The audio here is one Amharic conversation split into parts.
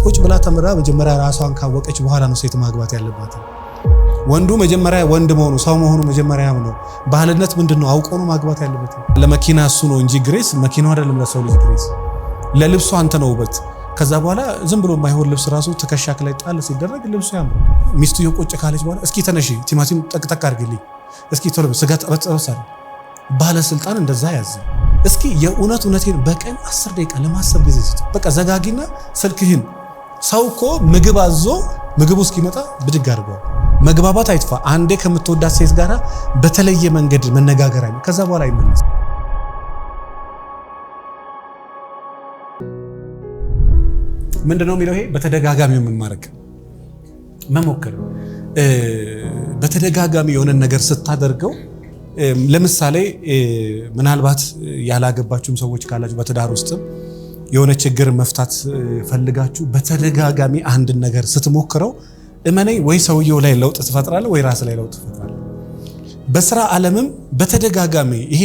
ቁጭ ብላ ተምራ መጀመሪያ ራሷን ካወቀች በኋላ ነው ሴት ማግባት ያለባት። ወንዱ መጀመሪያ ወንድ መሆኑ ሰው መሆኑ መጀመሪያ ነው። ባህልነት ምንድነው? አውቆ ነው ማግባት ያለበት። ለመኪና እሱ ነው እንጂ ግሬስ መኪናው አይደለም ለሰው ልጅ ግሬስ። ለልብሱ አንተ ነው ውበት። ከዛ በኋላ ዝም ብሎ የማይሆን ልብስ ራሱ ተከሻክ ላይ ጣል ሲደረግ ልብሱ ያምራል። ሚስቱ የቆጨ ካለች በኋላ እስኪ ተነሺ ቲማቲም ጠቅጠቅ አድርግልኝ፣ እስኪ ቶሎ ስጋ ጠበጠበስ አይደል? ባለስልጣን እንደዛ ያዘ። እስኪ የእውነቴን በቀን 10 ደቂቃ ለማሰብ ጊዜ ስጥ። በቃ ዘጋጊና ስልክህን። ሰው እኮ ምግብ አዞ ምግቡ እስኪመጣ ብድግ አድርጓል። መግባባት አይጥፋ። አንዴ ከምትወዳት ሴት ጋራ በተለየ መንገድ መነጋገር አይደል? ከዛ በኋላ አይመለስ። ምንድነው የሚለው? ይሄ በተደጋጋሚ መማረክ መሞከር። በተደጋጋሚ የሆነ ነገር ስታደርገው ለምሳሌ ምናልባት ያላገባችሁም ሰዎች ካላችሁ በትዳር ውስጥ የሆነ ችግር መፍታት ፈልጋችሁ በተደጋጋሚ አንድ ነገር ስትሞክረው እመነኝ ወይ ሰውየው ላይ ለውጥ ትፈጥራለህ ወይ ራስ ላይ ለውጥ ትፈጥራለህ። በስራ ዓለምም በተደጋጋሚ ይሄ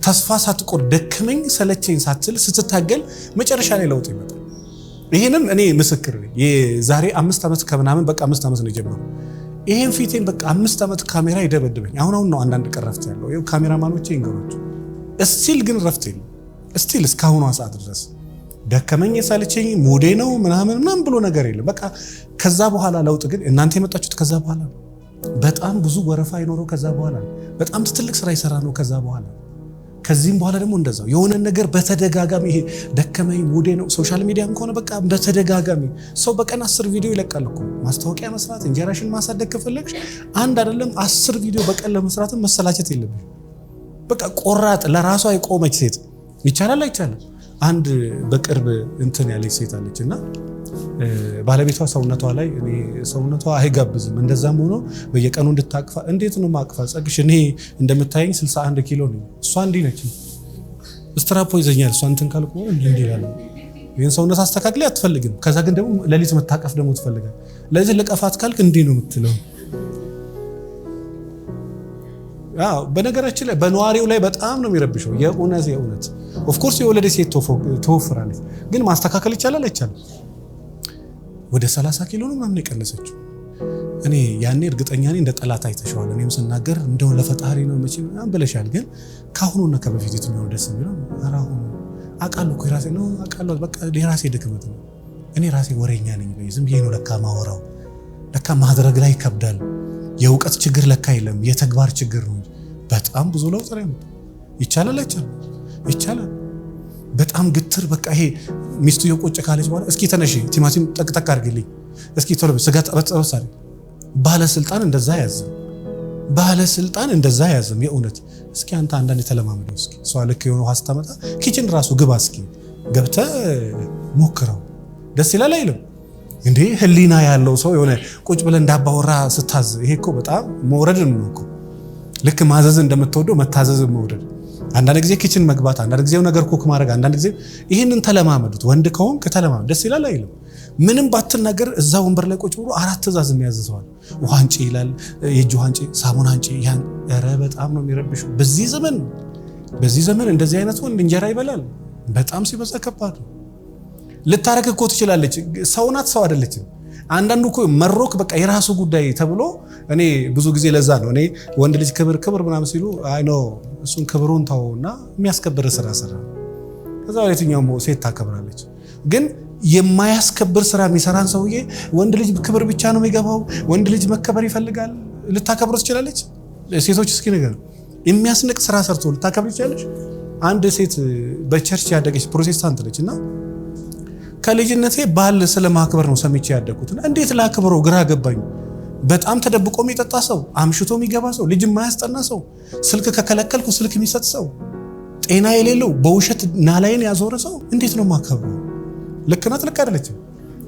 ተስፋ ሳትቆርጥ ደከመኝ ሰለቸኝ ሳትል ስትታገል መጨረሻ ላይ ለውጥ ይመጣል። ይሄንም እኔ ምስክር ነኝ። የዛሬ 5 ዓመት ከምናምን በቃ 5 ዓመት ነው የጀመረው። ይሄን ፊቴን በቃ 5 ዓመት ካሜራ ይደበድበኝ። አሁን ነው አንዳንድ ቀን ረፍት ያለው። ይሄ ካሜራማኖቼ ይንገሩት እስቲል ግን ረፍት የለም። እስቲል እስካሁኗ ሰዓት ድረስ ደከመኝ ሰለቸኝ ሙዴ ነው ምናምን ብሎ ነገር የለም። በቃ ከዛ በኋላ ለውጥ ግን እናንተ የመጣችሁት ከዛ በኋላ በጣም ብዙ ወረፋ ይኖረው ከዛ በኋላ በጣም ትልቅ ስራ ይሰራ ነው ከዛ በኋላ። ከዚህም በኋላ ደግሞ እንደዛው የሆነ ነገር በተደጋጋሚ ይሄ ደከመኝ ሙዴ ነው። ሶሻል ሚዲያም ከሆነ በቃ በተደጋጋሚ ሰው በቀን 10 ቪዲዮ ይለቃል እኮ። ማስታወቂያ መስራት እንጀራሽን ማሳደግ ከፈለግሽ አንድ አይደለም 10 ቪዲዮ በቀን ለመስራትም መሰላቸት የለብሽ። በቃ ቆራጥ ለራሷ የቆመች ሴት ይቻላል አይቻልም። አንድ በቅርብ እንትን ያለች ሴት አለችና ባለቤቷ ሰውነቷ ላይ እኔ ሰውነቷ አይጋብዝም። እንደዛም ሆኖ በየቀኑ እንድታቅፋ እንዴት ነው ማቅፋ ጸግሽ? እኔ እንደምታየኝ 61 ኪሎ ነኝ። እሷ እንዲህ ነች። ስትራፖ ይዘኛል። እሷ እንትን ካልኩ እንዲህ ይላል። ይሄን ሰውነት አስተካክለ አትፈልግም። ከዛ ግን ደግሞ ለሊት መታቀፍ ደግሞ ትፈልጋል። ለዚህ ለቀፋት ካልክ እንዲህ ነው የምትለው። አዎ በነገራችን ላይ በነዋሪው ላይ በጣም ነው የሚረብሸው። የእውነት ኦፍ ኮርስ የወለደ ሴት ተወፍራለች። ግን ማስተካከል ይቻላል አይቻልም? ወደ 30 ኪሎ ነው ምናምን የቀነሰችው። እኔ ያኔ እርግጠኛ ነኝ እንደ ጠላት አይተሽዋል። እኔም ስናገር እንደው ለፈጣሪ ነው መቼ ምናምን ብለሻል። ግን ካሁኑና ከበፊት የትኛው ደስ የሚለው? አራሁ አቃሉ እኮ ራሴ ነው አቃሉ በቃ የራሴ ድክመት ነው። እኔ ራሴ ወሬኛ ነኝ። ዝም ብዬ ነው ለካ ማወራው። ለካ ማድረግ ላይ ይከብዳል። የእውቀት ችግር ለካ የለም፣ የተግባር ችግር ነው። በጣም ብዙ ለውጥ ነው ይቻላል አይቻልም? ይቻላል። በጣም ግትር በቃ ይሄ ሚስቱ የቆጨ ካለች በኋላ እስኪ ተነሺ ቲማቲም ጠቅጠቅ አድርግልኝ፣ እስኪ ቶሎ ስጋ ጠበጠበስ አይደል? ባለስልጣን እንደዛ ያዘም። ባለስልጣን እንደዛ ያዘም። የእውነት እስኪ አንተ አንዳንድ የተለማመደው እስኪ ሰው ልክ የሆነ ውሃ ስታመጣ ኪችን ራሱ ግባ እስኪ ገብተህ ሞክረው። ደስ ይላል አይልም እንዴ? ህሊና ያለው ሰው የሆነ ቁጭ ብለ እንዳባወራ ስታዝ ይሄ እኮ በጣም መውረድ ነው እኮ። ልክ ማዘዝ እንደምትወደው መታዘዝ መውደድ። አንዳንድ ጊዜ ኪችን መግባት፣ አንዳንድ ጊዜ ነገር ኩክ ማድረግ፣ አንዳንድ ጊዜ ይሄንን ተለማመዱት። ወንድ ከሆንክ ከተለማመድ ደስ ይላል አይልም? ምንም ባትናገር እዛ ወንበር ላይ ቁጭ ብሎ 4 ትእዛዝ የሚያዝዘዋል። ውሃ አንጪ ይላል፣ የእጅ ውሃ አንጪ፣ ሳሙና አንጪ። ያን ኧረ በጣም ነው የሚረብሽው። በዚህ ዘመን እንደዚህ አይነት ወንድ እንጀራ ይበላል። በጣም ሲበዛ ከባድ ነው። ልታረክ እኮ ትችላለች። ሰው ናት፣ ሰው አይደለችም። አንዳንዱ እኮ መሮክ በቃ የራሱ ጉዳይ ተብሎ እኔ ብዙ ጊዜ ለዛ ነው እኔ ወንድ ልጅ ክብር ምናምን ሲሉ አይ ኖ እሱን ክብሩን ተውና የሚያስከብር ስራ ሰራ። ከዛ የትኛውም ሴት ታከብራለች። ግን የማያስከብር ስራ የሚሰራን ሰውዬ ወንድ ልጅ ክብር ብቻ ነው የሚገባው፣ ወንድ ልጅ መከበር ይፈልጋል። ልታከብሮ ትችላለች? ሴቶች እስኪ ነገር የሚያስንቅ ስራ ሰርቶ ልታከብር ትችላለች? አንድ ሴት በቸርች ያደገች ፕሮቴስታንት ነች እና ከልጅነቴ ባል ስለማክበር ነው ሰምቼ ያደኩትና እንዴት ላክብረው ግራ ገባኝ። በጣም ተደብቆ የሚጠጣ ሰው፣ አምሽቶ የሚገባ ሰው፣ ልጅ የማያስጠና ሰው፣ ስልክ ከከለከልኩ ስልክ የሚሰጥ ሰው፣ ጤና የሌለው በውሸት ናላይን ያዞረ ሰው እንዴት ነው ማከብረው? ልክ ናት ልክ አይደለችም?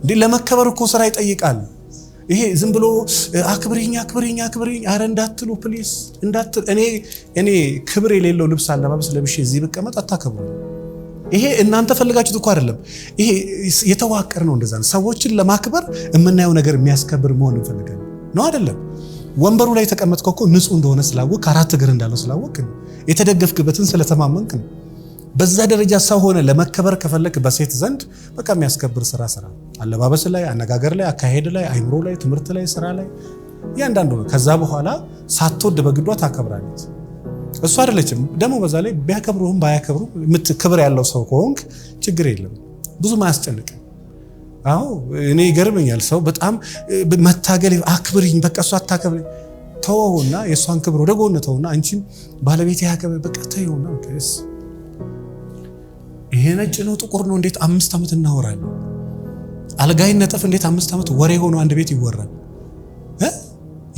እንዴ ለመከበር እኮ ስራ ይጠይቃል። ይሄ ዝም ብሎ አክብሪኝ አረ እንዳትሉ ፕሊስ እንዳትል። እኔ ክብር የሌለው ልብስ አለባበስ ለብሼ እዚህ ብቀመጥ አታከብሩ። ይሄ እናንተ ፈልጋችሁት እኮ አይደለም። ይሄ የተዋቀረ ነው። እንደዛ ነው። ሰዎችን ለማክበር የምናየው ነገር የሚያስከብር መሆን እንፈልጋለን ነው አይደለም? ወንበሩ ላይ ተቀመጥከው እኮ ንጹህ እንደሆነ ስላወቅ 4 እግር እንዳለው ስላወቅ የተደገፍክበትን ስለተማመንክ ነው። በዛ ደረጃ ሰው ሆነ ለመከበር ከፈለክ በሴት ዘንድ በቃ የሚያስከብር ስራ አለባበስ ላይ፣ አነጋገር ላይ፣ አካሄድ ላይ፣ አይምሮ ላይ፣ ትምህርት ላይ፣ ስራ ላይ ያንዳንዱ ነው። ከዛ በኋላ ሳትወድ በግዷ ታከብራለች። እሱ አይደለችም ደግሞ በዛ ላይ ቢያከብሩህም ባያከብሩ ክብር ያለው ሰው ከሆንክ ችግር የለም ብዙም አያስጨንቅም። አዎ እኔ ይገርመኛል ሰው በጣም መታገል አክብሪኝ በቃ እሷ አታከብሪኝ ተወውና የእሷን ክብር ወደ ጎን ተውና አንቺም ባለቤት ያከብር በቃ ተይውና ከስ ይሄ ነጭ ነው ጥቁር ነው እንዴት 5 ዓመት እናወራለን? አልጋይን ነጥፍ እንዴት 5 ዓመት ወሬ ሆኖ አንድ ቤት ይወራል?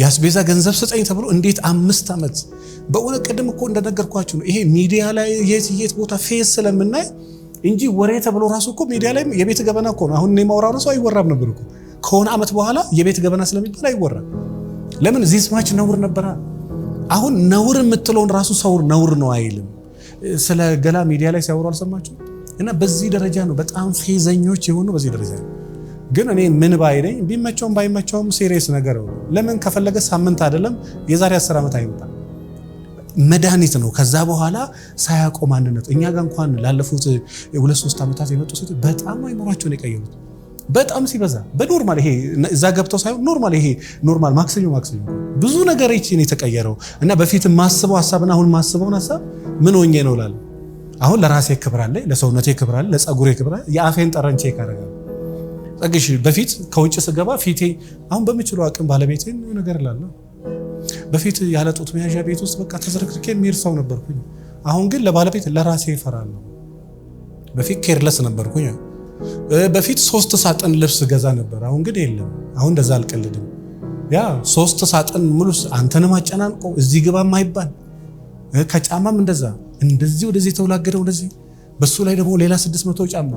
ያስቤዛ ገንዘብ ስጠኝ ተብሎ እንዴት 5 ዓመት? በእውነት ቅድም እኮ እንደነገርኳችሁ ነው። ይሄ ሚዲያ ላይ የት ቦታ ፌስ ስለምናይ እንጂ ወሬ ተብሎ ራሱ እኮ ሚዲያ ላይ የቤት ገበና እኮ ነው። አሁን እኔ ማውራው ነው ሰው አይወራም ነበር እኮ ከሆነ ዓመት በኋላ የቤት ገበና ስለሚባል አይወራም። ለምን ዚስ ማች ነውር ነበር። አሁን ነውር የምትለውን ራሱ ሰው ነውር ነው አይልም። ስለ ገላ ሚዲያ ላይ ሲያወሩ አልሰማችሁ? እና በዚህ ደረጃ ነው በጣም ፌዘኞች የሆኑ በዚህ ደረጃ ነው። ግን እኔ ምን ባይ ነኝ ቢመቸውም ባይመቸውም ሲሪየስ ነገር ነው። ለምን ከፈለገ ሳምንት አይደለም የዛሬ 10 ዓመት አይመጣም መድኃኒት ነው። ከዛ በኋላ ሳያውቀው ማንነት እኛ ጋር እንኳን ላለፉት 2-3 ዓመታት የመጡ ሴቶች በጣም አይምሯቸውን የቀየሩት በጣም ሲበዛ በኖርማል ይሄ እዛ ገብተው ሳይሆን ኖርማል ይሄ ኖርማል ማክሰኞ ብዙ ነገር ይቺን የተቀየረው እና በፊት ማስበው ሐሳብና አሁን ማስበውን ሐሳብ ምን ሆኜ ነው ላል አሁን ለራሴ ክብር አለ፣ ለሰውነቴ ክብር አለ፣ ለፀጉሬ ክብር አለ፣ የአፌን ጠረን ቼክ አደርጋለሁ። ጸግሽ በፊት ከውጭ ስገባ ፊቴ አሁን በምችለው አቅም ባለቤቴን ነገር እላለሁ። በፊት ያለ ጡት መያዣ ቤት ውስጥ በቃ ተዝረክርኬ የሚሄድ ሰው ነበርኩኝ። አሁን ግን ለባለቤት ለራሴ እፈራለሁ። በፊት ኬርለስ ነበርኩኝ። በፊት 3 ሳጥን ልብስ ገዛ ነበር። አሁን ግን የለም። አሁን እንደዛ አልቀልድም። ያ 3 ሳጥን ሙሉ አንተንም አጨናንቆ እዚህ ግባ ማይባል ከጫማም እንደዚህ ወደዚህ ተውላገደው እንደዚህ በሱ ላይ ደግሞ ሌላ 600 ጫማ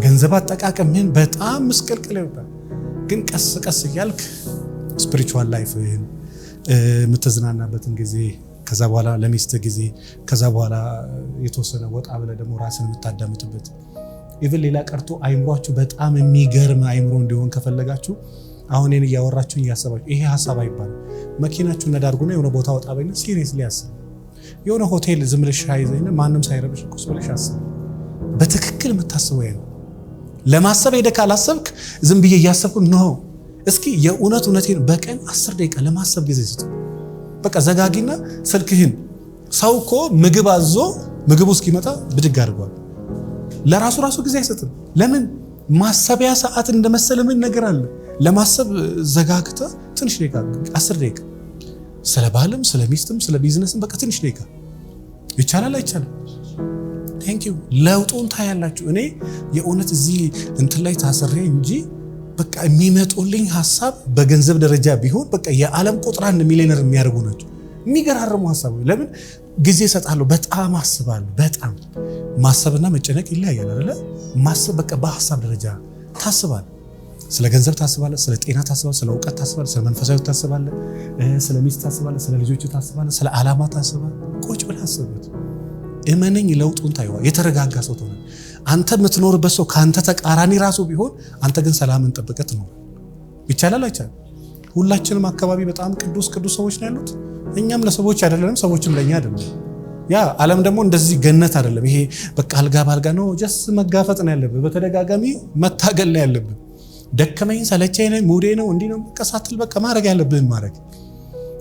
ገንዘብ አጠቃቀምን በጣም መስቀልቅል ይወጣል። ግን ቀስ ቀስ እያልክ ስፒሪቹዋል ላይፍን የምትዝናናበትን ጊዜ ከዛ በኋላ ለሚስት ጊዜ ከዛ በኋላ የተወሰነ ወጣ ብለ ደግሞ ራስን የምታዳምጥበት ኢቭን ሌላ ቀርቶ አይምሯችሁ በጣም የሚገርም አይምሮ እንዲሆን ከፈለጋችሁ አሁን እኔን እያወራችሁኝ እያሰባችሁ ይሄ ሐሳብ አይባል መኪናችሁን ነዳርጉና የሆነ ቦታ ወጣ በይና ሲሪየስሊ አስቡ። የሆነ ሆቴል ዝም ብለሽ አይዘይና ማንም ሳይረብሽ ቁስ ብለሽ አስቡ። በትክክል የምታስበው ይሄ ነው። ለማሰብ ሄደ ካላሰብክ ዝም ብዬ እያሰብኩ ነው። እስኪ የእውነቴን በቀን 10 ደቂቃ ለማሰብ ጊዜ ስጡ። በቃ ዘጋጊና ስልክህን ሰው እኮ ምግብ አዞ ምግቡ እስኪመጣ ብድግ አድርጓል። ለራሱ ጊዜ አይሰጥም። ለምን? ማሰቢያ ሰዓት እንደመሰለ ምን ነገር አለ? ለማሰብ ዘጋግተ ትንሽ ደቂቃ 10 ደቂቃ ስለ ባልም ስለ ሚስትም ስለ ቢዝነስም በቃ ትንሽ ደቂቃ ይቻላል አይቻልም? ቴንክ ዩ ለውጡን ታያላችሁ። እኔ የእውነት እዚህ እንትን ላይ ታሰሬ እንጂ በቃ የሚመጡልኝ ሐሳብ በገንዘብ ደረጃ ቢሆን በቃ የዓለም ቁጥር 1 ሚሊዮነር የሚያደርጉ ናቸው። የሚገራርሙ ሐሳቦች። ለምን ጊዜ እሰጣለሁ። በጣም አስባለሁ። በጣም ማሰብና መጨነቅ ይለያያል አይደለ? ማሰብ በቃ በሐሳብ ደረጃ ታስባለህ። ስለ ገንዘብ ታስባለህ፣ ስለ ጤና ታስባለህ፣ ስለ እውቀት ታስባለህ፣ ስለ መንፈሳዊ ታስባለህ፣ ስለ ሚስት ታስባለህ፣ ስለ ልጆች ታስባለህ፣ ስለ ዓላማ ታስባለህ። ቁጭ ብለህ አስብበት። እመነኝ ለውጡን ታየዋለህ። የተረጋጋ ሰው ትሆናለህ። አንተ የምትኖርበት ሰው ካንተ ተቃራኒ ራሱ ቢሆን አንተ ግን ሰላምን ጠብቀህ ነው። ይቻላል አይቻልም? ሁላችንም አካባቢ በጣም ቅዱስ ሰዎች ነው ያሉት። እኛም ለሰዎች አይደለንም፣ ሰዎችም ለኛ አይደለም። ያ ዓለም ደግሞ እንደዚህ ገነት አይደለም። ይሄ በቃ አልጋ ባልጋ ነው። ጀስ መጋፈጥ ነው ያለብህ። በተደጋጋሚ መታገል ነው ያለብህ። ደከመኝ ሰለቸኝ ነው ሙዴ ነው እንዲህ ነው ቀሳትል በቃ ማድረግ ያለብህን ማድረግ።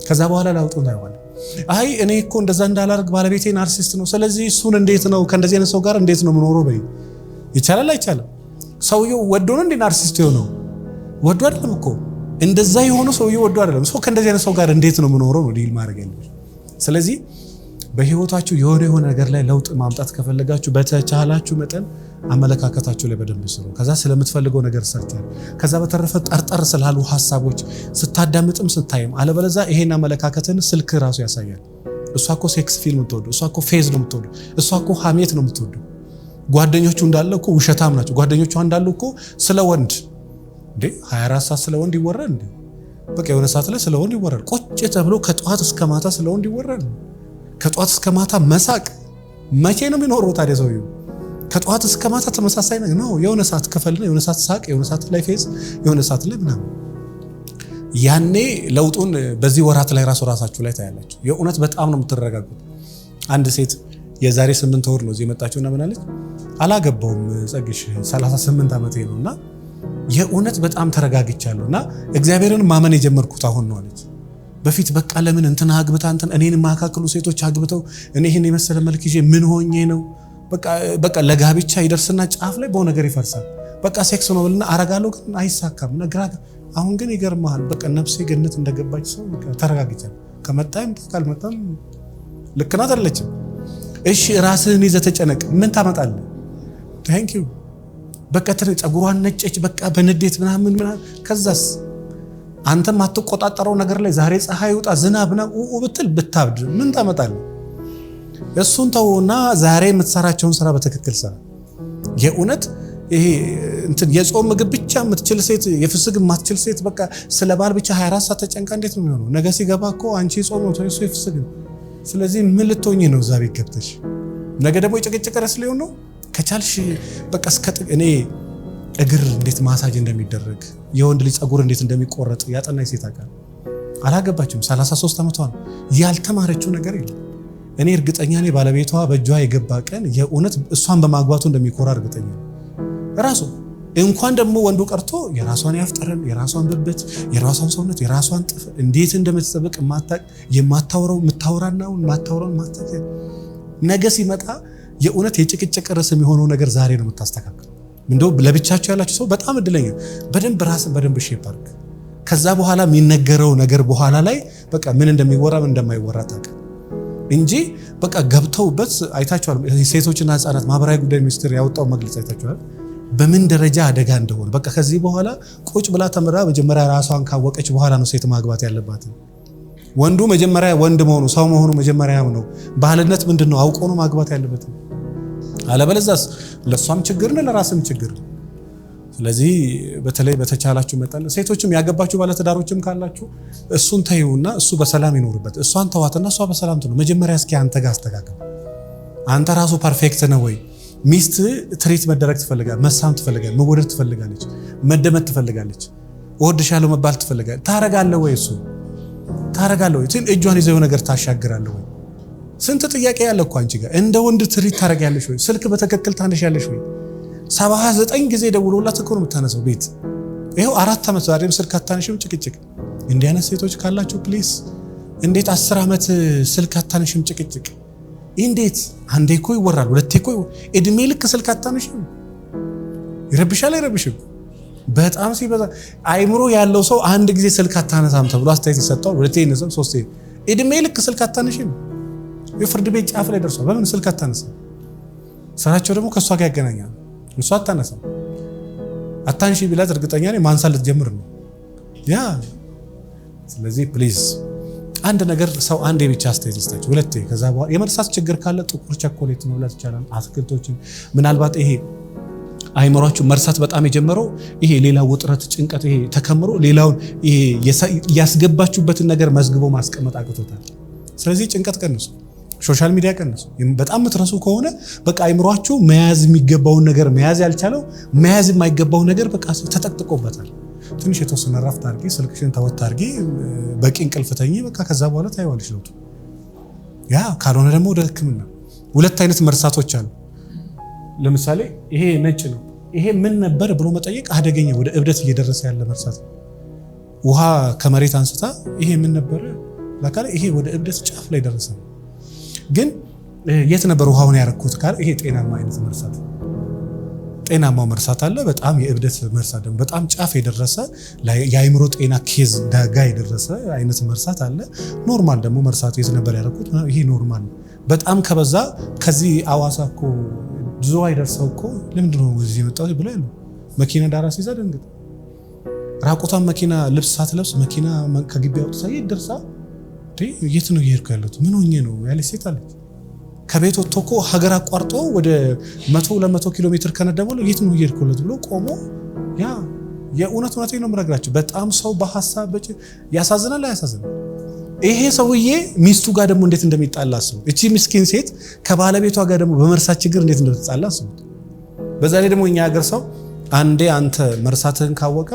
ከዛ በኋላ ለውጡን ታየዋለህ። አይ እኔ እኮ እንደዛ እንዳላርግ ባለቤቴ ናርሲስት ነው፣ ስለዚህ እሱን እንዴት ነው ከእንደዚህ አይነት ሰው ጋር እንዴት ነው የምኖረው በይ። ይቻላል አይቻልም? ሰውየው ወዶ ነው እንዴ ናርሲስት የሆነው? ወዶ አይደለም እኮ እንደዛ የሆነው ሰውየው ወዶ አይደለም። ሰው ከእንደዚህ አይነት ሰው ጋር እንዴት ነው የምኖረው ነው ዲል ማድረግ ያለብህ። ስለዚህ በህይወታችሁ የሆነ ነገር ላይ ለውጥ ማምጣት ከፈለጋችሁ በተቻላችሁ መጠን አመለካከታችሁ ላይ በደንብ ስሩ። ከዛ ስለምትፈልገው ነገር ሰርተህ ከዛ በተረፈ ጠርጠር ስላሉ ሐሳቦች ስታዳምጥም ስታይም አለበለዚያ ይሄን አመለካከትን ስልክ ራሱ ያሳያል። እሷ እኮ ሴክስ ፊልም የምትወደው፣ እሷ እኮ ፌዝ ነው የምትወደው፣ እሷ እኮ ሐሜት ነው የምትወደው። ጓደኞቹ እንዳለ እኮ ውሸታም ናቸው። ጓደኞቹ እንዳሉ እኮ ስለ ወንድ እንዴ 24 ሰዓት ስለ ወንድ ይወራል እንዴ? በቃ የሆነ ሰዓት ላይ ስለ ወንድ ይወራል። ቁጭ ተብሎ ከጧት እስከ ማታ ስለ ወንድ ይወራል። ከጧት እስከ ማታ መሳቅ መቼ ነው የሚኖረው ታዲያ ሰውየው? ከጧት እስከ ማታ ተመሳሳይ ነው። የሆነ ሰዓት ከፈልና የሆነ ሰዓት ሳቅ፣ የሆነ ሰዓት ላይ ፌዝ፣ የሆነ ሰዓት ላይ ምናምን። ያኔ ለውጡን በዚህ ወራት ላይ ራሳችሁ ላይ ታያላችሁ። የእውነት በጣም ነው የምትረጋጉት። አንድ ሴት የዛሬ 8 ወር ነው እዚህ የመጣችውና ምን አለች? አላገባውም ጸግሽ 38 ዓመቴ ነውና የእውነት በጣም ተረጋግቻለሁና እግዚአብሔርን ማመን የጀመርኩት አሁን ነው አለች። በፊት በቃ ለምን እንትና አግብታ እንትን እኔን ማካከሉ ሴቶች አግብተው እኔ ይሄን የመሰለ መልክ ይዤ ምን ሆኜ ነው? በቃ ለጋብቻ ይደርስና ጫፍ ላይ በሆነ ነገር ይፈርሳል። በቃ ሴክስ ነው ብልና አረጋለሁ ግን አይሳካም። ነግራ አሁን ግን ይገርምሃል በቃ ነፍሴ ገነት እንደገባች ሰው በቃ ተረጋግቻለሁ። ከመጣም ካልመጣም ልክ ናት አይደለችም? እሺ ራስህን ይዘህ ተጨነቅ። ምን ታመጣለህ? ታንክ ዩ በቃ ፀጉሯን ነጨች በቃ በንዴት ምናምን ከዛስ አንተም አትቆጣጠረው ነገር ላይ ዛሬ ፀሐይ ይውጣ ዝናብና ብትል ብታብድ ምን ታመጣለህ? እሱን ተውና ዛሬ የምትሰራቸውን ስራ በትክክል ሰራ። የእውነት ይሄ እንትን የጾም ምግብ ብቻ የምትችል ሴት የፍስግ የማትችል ሴት በቃ ስለ ባል ብቻ 24 ሰዓት ተጨንቃ እንዴት ነው የሚሆነው? ነገ ሲገባ እኮ አንቺ ጾም ነው እሱ የፍስግ ነው። ስለዚህ ምን ልትሆኚ ነው እዛ ቤት ገብተሽ? ነገ ደግሞ የጭቅጭቅ ርዕስ ሊሆን ነው። ከቻልሽ በቃ እኔ እግር እንዴት ማሳጅ እንደሚደረግ የወንድ ልጅ ፀጉር እንዴት እንደሚቆረጥ ያጠናኝ ሴት አውቃለሁ። አላገባችም 33 ዓመቷ ነው። ያልተማረችው ነገር የለም። እኔ እርግጠኛ ነኝ ባለቤቷ በእጇ የገባ ቀን የእውነት እሷን በማግባቱ እንደሚኮራ እርግጠኛ ነኝ። ራሱ እንኳን ደግሞ ወንዱ ቀርቶ የራሷን ያፍጠረን የራሷን ብብት የራሷን ሰውነት የራሷን ጥፍ እንዴት እንደምትጠብቅ የማታወራው የምታወራና ማታወራው ማስተካከል ነገ ሲመጣ የእውነት የጭቅጭቅ ርዕስ የሚሆነው ነገር ዛሬ ነው የምታስተካክለው። እንደው ለብቻችሁ ያላችሁ ሰው በጣም እድለኛ በደንብ ራስን በደንብ ሼፕ አድርግ። ከዛ በኋላ የሚነገረው ነገር በኋላ ላይ በቃ ምን እንደሚወራ ምን እንደማይወራ ታውቃ እንጂ በቃ ገብተውበት አይታችኋል። ሴቶችና ህፃናት ማህበራዊ ጉዳይ ሚኒስቴር ያወጣው መግለጫ አይታችኋል በምን ደረጃ አደጋ እንደሆነ። በቃ ከዚህ በኋላ ቁጭ ብላ ተምራ መጀመሪያ ራሷን ካወቀች በኋላ ነው ሴት ማግባት ያለባት። ወንዱ መጀመሪያ ወንድ መሆኑ ሰው መሆኑ መጀመሪያ ነው። ባህልነት ምንድነው አውቆ ነው ማግባት ያለበት። አለበለዚያስ ለሷም ችግር ነው ለራስም ችግር ነው። ስለዚህ በተለይ በተቻላችሁ መጠን ሴቶችም ያገባችሁ ባለትዳሮችም ካላችሁ እሱን ተይውና እሱ በሰላም ይኖርበት። እሷን ተዋትና እሷ በሰላም ትኖር። መጀመሪያ እስኪ አንተ ጋር አስተካክል። አንተ ራሱ ፐርፌክት ነው ወይ? ሚስት ትሪት መደረግ ትፈልጋለች፣ መሳም ትፈልጋለች፣ መወደድ ትፈልጋለች፣ መደመጥ ትፈልጋለች፣ እወድሻለሁ መባል ትፈልጋለች። ታረጋለህ ወይ? እሱ ታረጋለህ ወይ? እጇን ይዘው ነገር ታሻግራለህ ወይ? ስንት ጥያቄ ያለ እኮ አንቺ ጋር። እንደ ወንድ ትሪት ታረጋለሽ ወይ? ስልክ በትክክል ታነሻለሽ ወይ? 79 ጊዜ ደውሎላት እኮ ነው የምታነሳው ቤት። ይሄው 4 ዓመት ዛሬም ስልክ አታነሽም። ጭቅጭቅ። እንዲህ አይነት ሴቶች ካላችሁ ፕሊስ፣ እንዴት 10 ዓመት ስልክ አታነሽም? ጭቅጭቅ እንዴት? አንዴ እኮ ይወራል፣ ሁለቴ እኮ እድሜ ልክ ስልክ አታነሽም። ይረብሻል አይረብሽም? በጣም ሲበዛ አይምሮ ያለው ሰው አንድ ጊዜ ስልክ አታነሳም ተብሎ አስተያየት ይሰጣል። ሁለቴ ይነሳል፣ ሶስቴ እድሜ ልክ ስልክ አታነሽም። የፍርድ ቤት ጫፍ ላይ ደርሷል። በምን ስልክ አታነሳም? ስራቸው ደግሞ ከሷ ጋር ያገናኛል። እሷ አታነሳም። አታንሺ ቢላት እርግጠኛ ነኝ ማንሳት ልትጀምር ነው ያ። ስለዚህ ፕሊዝ አንድ ነገር ሰው አንዴ ብቻ አስተያየት ይስጣችሁ፣ ሁለቴ ከዛ በኋላ የመርሳት ችግር ካለ ጥቁር ቸኮሌት መብላት ይቻላል። አትክልቶችን ምናልባት ይሄ አይምሯችሁ መርሳት በጣም የጀመረው ይሄ ሌላ ውጥረት ጭንቀት ይሄ ተከምሮ ሌላውን ይሄ ያስገባችሁበትን ነገር መዝግቦ ማስቀመጥ አቅቶታል። ስለዚህ ጭንቀት ቀንሱ፣ ሶሻል ሚዲያ ቀንሱ። በጣም የምትረሱ ከሆነ በቃ አይምሯችሁ መያዝ የሚገባውን ነገር መያዝ ያልቻለው መያዝ የማይገባው ነገር በቃ ተጠቅጥቆበታል። ትንሽ የተወሰነ ረፍት አድርጊ፣ ስልክሽን ተወት አድርጊ፣ በቂ እንቅልፍ ተኚ። በቃ ከዛ በኋላ ታይዋለሽ ለውጡ። ያ ካልሆነ ደግሞ ወደ ሕክምና። ሁለት አይነት መርሳቶች አሉ። ለምሳሌ ይሄ ነጭ ነው ይሄ ምን ነበር ብሎ መጠየቅ አደገኛ፣ ወደ እብደት እየደረሰ ያለ መርሳት። ውሃ ከመሬት አንስታ ይሄ ምን ነበር ለካለ ይሄ ወደ እብደት ጫፍ ላይ ደረሰ። ግን የት ነበር ውሃውን ያረኩት ካለ ይሄ ጤናማ አይነት መርሳት። ጤናማው መርሳት አለ፣ በጣም የእብደት መርሳት ደግሞ በጣም ጫፍ የደረሰ የአይምሮ ጤና ኬዝ ዳጋ የደረሰ አይነት መርሳት አለ። ኖርማል ደግሞ መርሳት የት ነበር ያረኩት ይሄ ኖርማል። በጣም ከበዛ ከዚህ አዋሳ እኮ ብዙ አይደርሰው እኮ ለምንድን ነው እዚህ የመጣው ብሎ ያለው መኪና ዳራ ሲይዛ ደንግጥ። ራቆቷን መኪና ልብስ ሳትለብስ መኪና ከግቢ አውጥታ ይደርሳ የት ነው እየሄድኩ ያለሁት ምን ሆኜ ነው ያለች ሴት አለች። ከቤት ወጥቶ እኮ ሀገር አቋርጦ ወደ 100-200 ኪሎ ሜትር ከነደበለ የት ነው እየሄድኩለት ብሎ ቆሞ ያ የእውነት ነው የምነግራቸው። በጣም ሰው በሐሳብ ያሳዝናል አያሳዝንም? ይሄ ሰውዬ ሚስቱ ጋር ደግሞ እንዴት እንደሚጣላ አስቡት። እቺ ምስኪን ሴት ከባለቤቷ ጋር ደግሞ በመርሳት ችግር እንዴት እንደምትጣላ አስቡት። በዛ ላይ ደግሞ እኛ ሀገር ሰው አንዴ አንተ መርሳትህን ካወቀ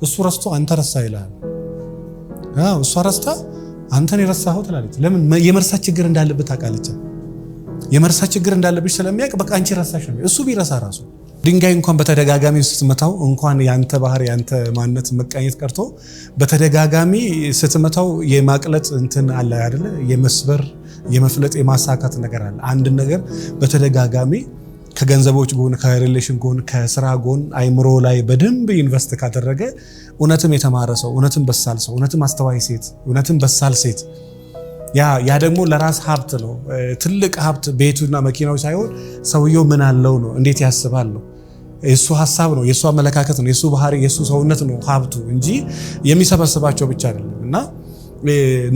እሱ ረስቶ አንተ ረሳ ይላል። እሷ ረስታ አንተን የረሳኸው ትላለች። ለምን? የመርሳት ችግር እንዳለበት ታውቃለች። የመርሳት ችግር እንዳለብሽ ስለሚያውቅ በቃ አንቺ ረሳሽ ነው። እሱ ቢረሳ ራሱ ድንጋይ እንኳን በተደጋጋሚ ስትመታው እንኳን ያንተ ባህር ያንተ ማንነት መቃኘት ቀርቶ በተደጋጋሚ ስትመታው የማቅለጥ እንትን አለ አይደለ? የመስበር የመፍለጥ የማሳካት ነገር አለ። አንድ ነገር በተደጋጋሚ ከገንዘቦች ጎን ከሪሌሽን ጎን ከስራ ጎን አይምሮ ላይ በደንብ ኢንቨስት ካደረገ እውነትም የተማረ ሰው እውነትም በሳል ሰው እውነትም አስተዋይ ሴት እውነትም በሳል ሴት ያ ደግሞ ለራስ ሀብት ነው። ትልቅ ሀብት ቤቱና መኪናው ሳይሆን ሰውየው ምን አለው ነው፣ እንዴት ያስባል ነው፣ የሱ ሀሳብ ነው፣ የሱ አመለካከት ነው፣ የሱ ባህሪ የሱ ሰውነት ነው ሀብቱ እንጂ የሚሰበስባቸው ብቻ አይደለም። እና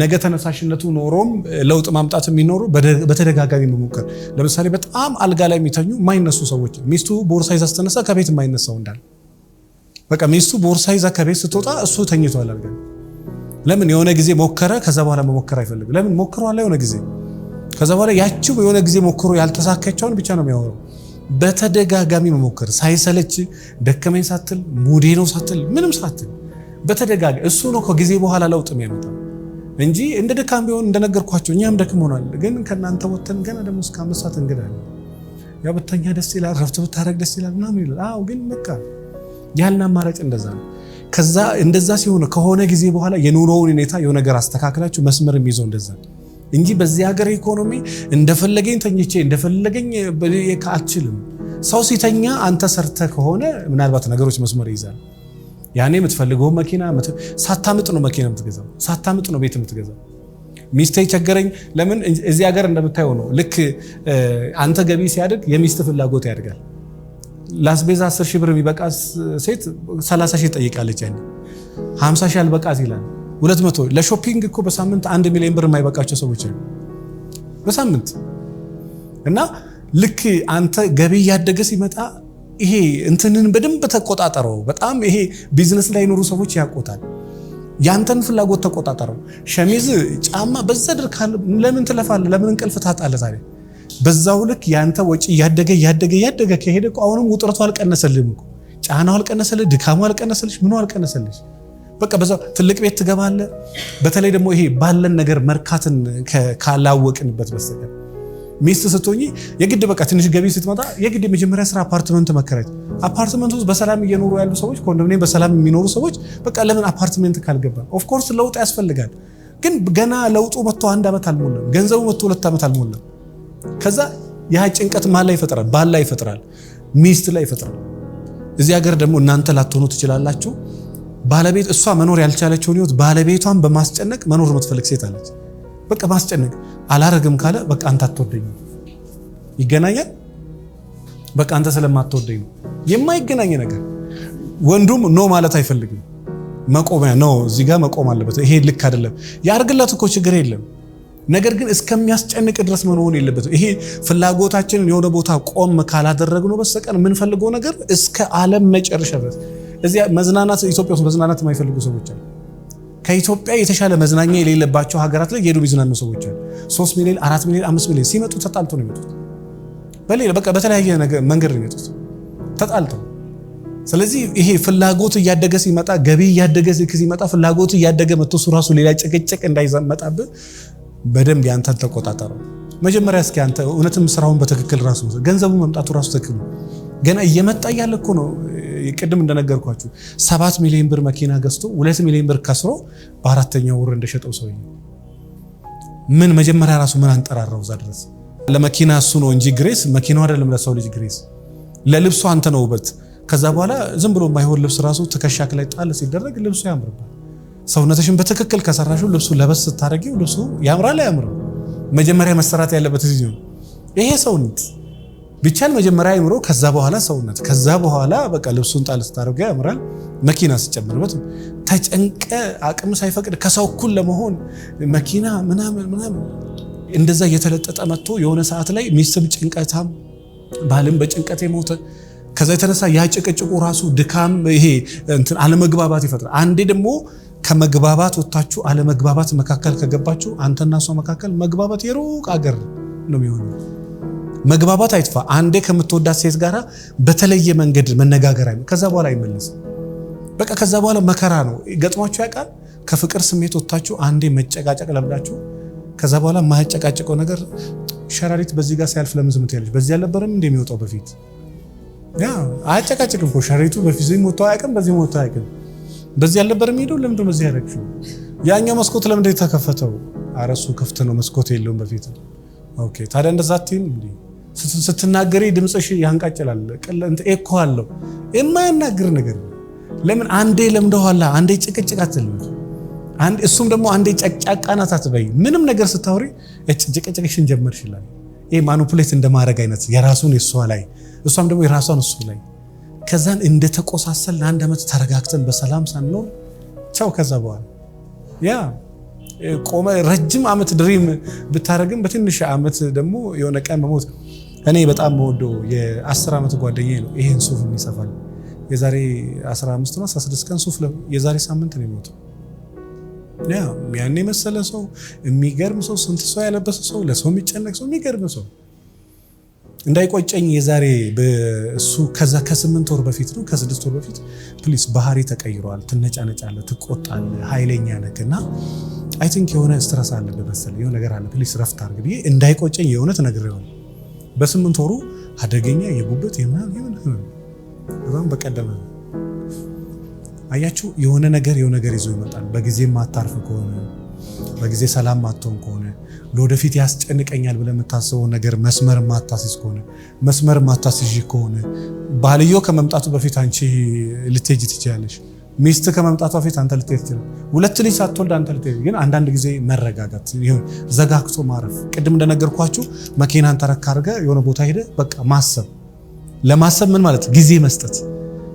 ነገ ተነሳሽነቱ ኖሮም ለውጥ ማምጣት የሚኖሩ በተደጋጋሚ መሞከር። ለምሳሌ በጣም አልጋ ላይ የሚተኙ የማይነሱ ሰዎች ሚስቱ ቦርሳ ይዛ ስትነሳ ከቤት የማይነሳው እንዳለ በቃ ሚስቱ ቦርሳ ይዛ ከቤት ስትወጣ እሱ ተኝቷል አልጋ። ለምን? የሆነ ጊዜ ሞከረ፣ ከዛ በኋላ መሞከር አይፈልግም። ለምን? ሞክሯል የሆነ ጊዜ፣ ከዛ በኋላ ያቺው የሆነ ጊዜ ሞክሮ ያልተሳካቸውን ብቻ ነው የሚያወራው። በተደጋጋሚ መሞከር ሳይሰለች ደከመኝ ሳትል ሙዴ ነው ሳትል ምንም ሳትል በተደጋጋሚ እሱ ነው ከጊዜ በኋላ ለውጥ የሚያመጣው እንጂ እንደ ደካም ቢሆን እንደነገርኳቸው እኛም ደክሞናል፣ ግን ከናንተ ወተን ገና ደግሞ እስከ 5 ሰዓት እንገዳለን። ያው ብተኛ ደስ ይላል፣ ረፍት ብታረግ ደስ ይላል ምናምን ይላል። አዎ ግን በቃ ያልና አማራጭ እንደዛ ነው። ከዛ እንደዛ ሲሆን ከሆነ ጊዜ በኋላ የኑሮውን ሁኔታ የሆነ ነገር አስተካክላችሁ መስመር የሚይዘው እንደዛ እንጂ በዚህ ሀገር ኢኮኖሚ እንደፈለገኝ ተኝቼ እንደፈለገኝ አልችልም። ሰው ሲተኛ አንተ ሰርተ ከሆነ ምናልባት ነገሮች መስመር ይይዛል። ያኔ የምትፈልገው መኪና ሳታምጥ ነው መኪና የምትገዛው፣ ሳታምጥ ነው ቤት የምትገዛው። ሚስቴ ቸገረኝ ለምን እዚህ ሀገር እንደምታየው ነው። ልክ አንተ ገቢ ሲያድግ የሚስት ፍላጎት ያድጋል። ላስቤዛ 10 ሺህ ብር የሚበቃ ሴት 30 ሺህ ጠይቃለች። ያኔ 50 ሺህ አልበቃት ይላል 200። ለሾፒንግ እኮ በሳምንት 1 ሚሊዮን ብር የማይበቃቸው ሰዎች አሉ በሳምንት። እና ልክ አንተ ገቢ እያደገ ሲመጣ ይሄ እንትንን በደንብ ተቆጣጠረው። በጣም ይሄ ቢዝነስ ላይ ኖሩ ሰዎች ያውቁታል። ያንተን ፍላጎት ተቆጣጠረው። ሸሚዝ፣ ጫማ በዛ ድርካል ለምን ትለፋለህ? ለምን እንቅልፍ ታጣለህ? ታዲያ በዛው ልክ ያንተ ወጪ ያደገ ከሄደ እኮ አሁንም ውጥረቱ አልቀነሰልህም እኮ፣ ጫናው አልቀነሰልህ፣ ድካሙ አልቀነሰልሽ፣ ምኑ አልቀነሰልሽ። በቃ በዛው ትልቅ ቤት ትገባለህ። በተለይ ደግሞ ይሄ ባለን ነገር መርካትን ካላወቅንበት በስተቀር ሚስት ስትሆኚ የግድ በቃ ትንሽ ገቢ ስትመጣ የግድ የመጀመሪያ ስራ አፓርትመንት መከራየት። አፓርትመንት ውስጥ በሰላም እየኖሩ ያሉ ሰዎች፣ ኮንዶሚኒየም በሰላም የሚኖሩ ሰዎች በቃ ለምን አፓርትመንት ካልገባ? ኦፍ ኮርስ ለውጥ ያስፈልጋል። ግን ገና ለውጡ መጥቶ 1 ዓመት አልሞላም፣ ገንዘቡ መጥቶ 2 ዓመት አልሞላም። ከዛ ያ ጭንቀት ማን ላይ ይፈጥራል? ባል ላይ ይፈጥራል፣ ሚስት ላይ ይፈጥራል። እዚህ ሀገር ደግሞ እናንተ ላትሆኑ ትችላላችሁ። ባለቤት እሷ መኖር ያልቻለችውን ህይወት ባለቤቷን በማስጨነቅ መኖር የምትፈልግ ሴት አለች። በቃ ማስጨነቅ አላረግም ካለ በቃ አንተ አትወደኝም ይገናኛል። በቃ አንተ ስለማትወደኝ ነው የማይገናኝ ነገር። ወንዱም ኖ ማለት አይፈልግም። መቆሚያ ነው እዚህ ጋር መቆም አለበት። ይሄ ልክ አይደለም ያርግላት እኮ ችግር የለም። ነገር ግን እስከሚያስጨንቅ ድረስ መሆን የለበትም። ይሄ ፍላጎታችንን የሆነ ቦታ ቆም ካላደረግነው በስተቀር የምንፈልገው ነገር እስከ ዓለም መጨረሻ ድረስ እዚያ መዝናናት ኢትዮጵያ ውስጥ መዝናናት የማይፈልጉ ሰዎች አሉ። ከኢትዮጵያ የተሻለ መዝናኛ የሌለባቸው ሀገራት ላይ የሄዱ ቢዝናኑ ሰዎች አሉ። 3 ሚሊዮን 4 ሚሊዮን 5 ሚሊዮን ሲመጡ ተጣልቶ ነው የሚመጡት። በቃ በተለያየ መንገድ ነው የሚመጡት ተጣልተው። ስለዚህ ይሄ ፍላጎት እያደገ ሲመጣ ገቢ እያደገ ሲመጣ ፍላጎት እያደገ መጥቶ እሱ ራሱ ሌላ ጭቅጭቅ እንዳይመጣብህ በደንብ ያንተን ተቆጣጠረው። መጀመሪያ እስኪ አንተ እውነትም ስራውን በትክክል ራሱ ገንዘቡ መምጣቱ ራሱ ትክክል ገና እየመጣ ያለ እኮ ነው። ቅድም እንደነገርኳችሁ 7 ሚሊዮን ብር መኪና ገዝቶ 2 ሚሊዮን ብር ከስሮ በአራተኛው ወር እንደሸጠው ሰው ምን መጀመሪያ ራሱ ምን አንጠራራው እዛ ድረስ። ለመኪና እሱ ነው እንጂ ግሬስ መኪናው አይደለም ለሰው ልጅ ግሬስ። ለልብሱ አንተ ነው ውበት። ከዛ በኋላ ዝም ብሎ የማይሆን ልብስ ራሱ ትከሻክ ላይ ጣል ሲደረግ ልብሱ ያምርባል። ሰውነትሽን በትክክል ከሰራሽው ልብሱ ለበስ ስታረጊው ልብሱ ያምራል አያምርም? መጀመሪያ መሰራት ያለበት እዚህ ነው። ይሄ ሰውነት ቢቻል መጀመሪያ አይምሮ፣ ከዛ በኋላ ሰውነት፣ ከዛ በኋላ በቃ ልብሱን ጣል ስታረጊው ያምራል። መኪና ሲጨምርበት ተጨንቀ አቅም ሳይፈቅድ ከሰው እኩል ለመሆን መኪና ምናምን እንደዛ እየተለጠጠ መጥቶ የሆነ ሰዓት ላይ ሚስትም ጭንቀታም ባልም በጭንቀት የሞተ ከዛ የተነሳ ያ ጭቅጭቁ ራሱ ድካም ይሄ እንትን አለመግባባት ይፈጥራል። አንዴ ደግሞ ከመግባባት ወጣችሁ አለመግባባት መካከል ከገባችሁ አንተና እሷ መካከል መግባባት የሩቅ አገር ነው የሚሆነው። መግባባት አይጥፋ። አንዴ ከምትወዳት ሴት ጋራ በተለየ መንገድ መነጋገር ከዛ በኋላ አይመለስም። በቃ ከዛ በኋላ መከራ ነው። ገጥሟችሁ ያውቃል? ከፍቅር ስሜት ወጣችሁ አንዴ መጨቃጨቅ ለብዳችሁ ከዛ በኋላ ማያጨቃጨቀው ነገር ሸራሪት በዚህ ጋር ሲያልፍ ለምን ዝም ትያለሽ? በዚህ አልነበረም እንደሚወጣው በፊት ያ አጨቃጨቅም እኮ ሸሪቱ በፊት ሞቶ አያውቅም፣ በዚህ ሞቶ አያውቅም። በዚህ አልነበር የሚሄደው ለምንድን ነው በዚህ ያደረግሽው? ያኛው መስኮት ለምንድን የተከፈተው? ኧረ እሱ ክፍት ነው መስኮት የለውም በፊት። ኦኬ ታዲያ እንደዛ አትይም እንዴ? ስትናገሪ ድምፅሽ ያንቃጭላል፣ ኤኮ አለው። የማያናግር ነገር ለምን አንዴ ለምደኋላ፣ አንዴ ጭቅጭቅ አትልም። እሱም ደግሞ አንዴ ጨቅጫቃ ናት አትበይ። ምንም ነገር ስታወሪ ጭቅጭቅሽን ጀመርሽ ይላል። ይሄ ማኒፑሌት እንደማድረግ አይነት የራሱን የሷ ላይ እሷም ደግሞ የራሷን እሱ ላይ ከዛን እንደተቆሳሰል ለአንድ ዓመት ተረጋግተን በሰላም ሳንኖር ቻው። ከዛ በኋላ ያ ቆመ ረጅም ዓመት ድሪም ብታረግም በትንሽ ዓመት ደግሞ የሆነ ቀን መሞት። እኔ በጣም የምወደው የ10 ዓመት ጓደኛዬ ነው ይሄን ሱፍ የሚሰፋል። የዛሬ 15 ነው 16 ቀን ሱፍ የዛሬ ሳምንት ነው የሞተው። ያኔ መሰለ ሰው የሚገርም ሰው፣ ስንት ሰው ያለበሰ ሰው፣ ለሰው የሚጨነቅ ሰው፣ የሚገርም ሰው እንዳይቆጨኝ የዛሬ እሱ ከዛ ከ8 ወር በፊት ነው ከ6 ወር በፊት ፕሊስ ባህሪ ተቀይሯል፣ ትነጫነጫለህ፣ ትቆጣለህ፣ ኃይለኛ ነህ እና አይ ቲንክ የሆነ ስትረስ አለብህ መሰለኝ፣ የሆነ ነገር አለ፣ ፕሊስ ረፍት አድርግ ብዬ እንዳይቆጨኝ የእውነት ነግሬዋለሁ። በ8 ወሩ አደገኛ የጉበት የምናምን በጣም በቀደመ አያችሁ የሆነ ነገር ይዞ ይመጣል። በጊዜ ማታርፍ ከሆነ በጊዜ ሰላም ማትሆን ከሆነ ለወደፊት ያስጨንቀኛል ብለህ የምታስበው ነገር መስመር ማታስይዝ ከሆነ መስመር ማታስይዝ ከሆነ ባልዮ ከመምጣቱ በፊት አንቺ ልትሄጂ ትችያለሽ። ሚስት ከመምጣቱ በፊት አንተ ልትሄጂ ትችላለህ። ሁለት ልጅ ሳትወልድ አንተ ልትሄጂ። ግን አንዳንድ ጊዜ መረጋጋት ይሁን ዘጋግቶ ማረፍ። ቅድም እንደነገርኳችሁ መኪናን ተረካ አድርገህ የሆነ ቦታ ሄደህ በቃ ማሰብ። ለማሰብ ምን ማለት ጊዜ መስጠት።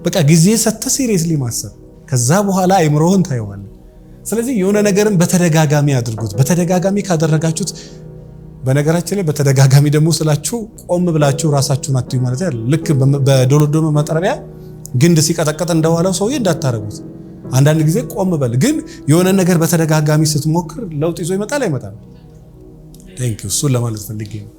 በቃ ጊዜ ሰጥተህ ሲሪየስሊ ማሰብ። ከዛ በኋላ አይምሮህን ታየዋለህ። ስለዚህ የሆነ ነገርን በተደጋጋሚ አድርጉት። በተደጋጋሚ ካደረጋችሁት በነገራችን ላይ በተደጋጋሚ ደግሞ ስላችሁ ቆም ብላችሁ ራሳችሁን አትዩ ማለት አይደለም። ልክ በዶሎዶመ መጥረቢያ ግንድ ሲቀጠቀጥ እንደዋለው ሰውዬ እንዳታረጉት። አንዳንድ ጊዜ ቆም በል። ግን የሆነ ነገር በተደጋጋሚ ስትሞክር ለውጥ ይዞ ይመጣል አይመጣም? ቴንክ ዩ እሱን ለማለት ፈልጌ ነው።